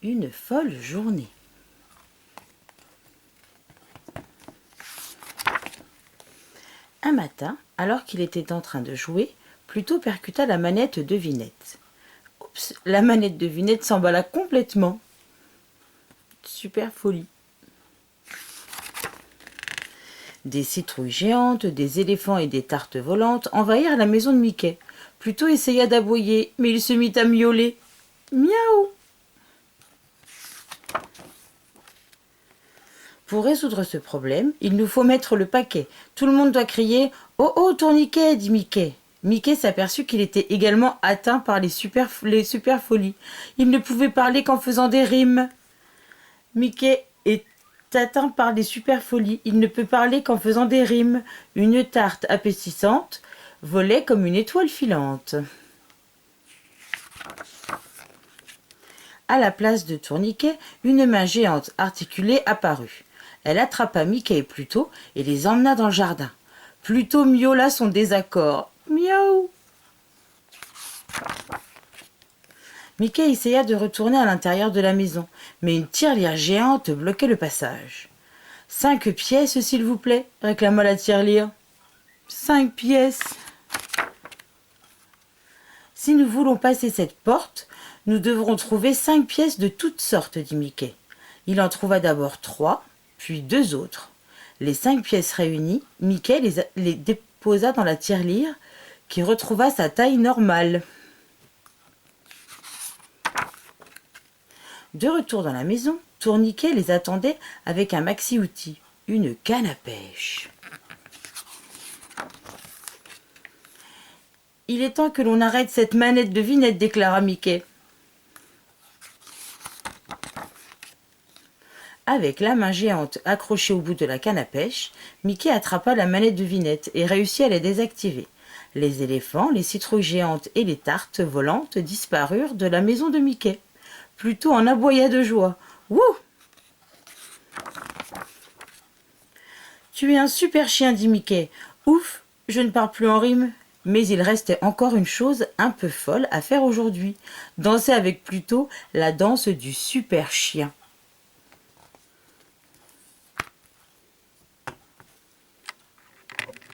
Une folle journée. Un matin, alors qu'il était en train de jouer, Pluto percuta la manette de Vinette. Oups, la manette de Vinette s'emballa complètement. Super folie. Des citrouilles géantes, des éléphants et des tartes volantes envahirent la maison de Mickey. Pluto essaya d'aboyer, mais il se mit à miauler. Miaou! Pour résoudre ce problème, il nous faut mettre le paquet. Tout le monde doit crier « Oh oh, tourniquet !» dit Mickey. Mickey s'aperçut qu'il était également atteint par les super folies. Il ne pouvait parler qu'en faisant des rimes. Mickey est atteint par les super folies. Il ne peut parler qu'en faisant des rimes. Une tarte appétissante volait comme une étoile filante. À la place de tourniquet, une main géante articulée apparut. Elle attrapa Mickey et Pluto et les emmena dans le jardin. Pluto miaula son désaccord. Miaou! Mickey essaya de retourner à l'intérieur de la maison, mais une tirelire géante bloquait le passage. « 5 pièces, s'il vous plaît » réclama la tirelire. « 5 pièces !»« Si nous voulons passer cette porte, nous devrons trouver 5 pièces de toutes sortes, dit Mickey. Il en trouva d'abord 3, puis 2 autres. Les 5 pièces réunies, Mickey les déposa dans la tirelire, qui retrouva sa taille normale. De retour dans la maison, Tourniquet les attendait avec un maxi-outil, une canne à pêche. « Il est temps que l'on arrête cette manette de Vinette, déclara Mickey. Avec la main géante accrochée au bout de la canne à pêche, Mickey attrapa la manette de Vinette et réussit à la désactiver. Les éléphants, les citrouilles géantes et les tartes volantes disparurent de la maison de Mickey. Pluto en aboya de joie. « Wouh ! Tu es un super chien, dit Mickey. Ouf, je ne parle plus en rime. Mais il restait encore une chose un peu folle à faire aujourd'hui. Danser avec Pluto la danse du super chien.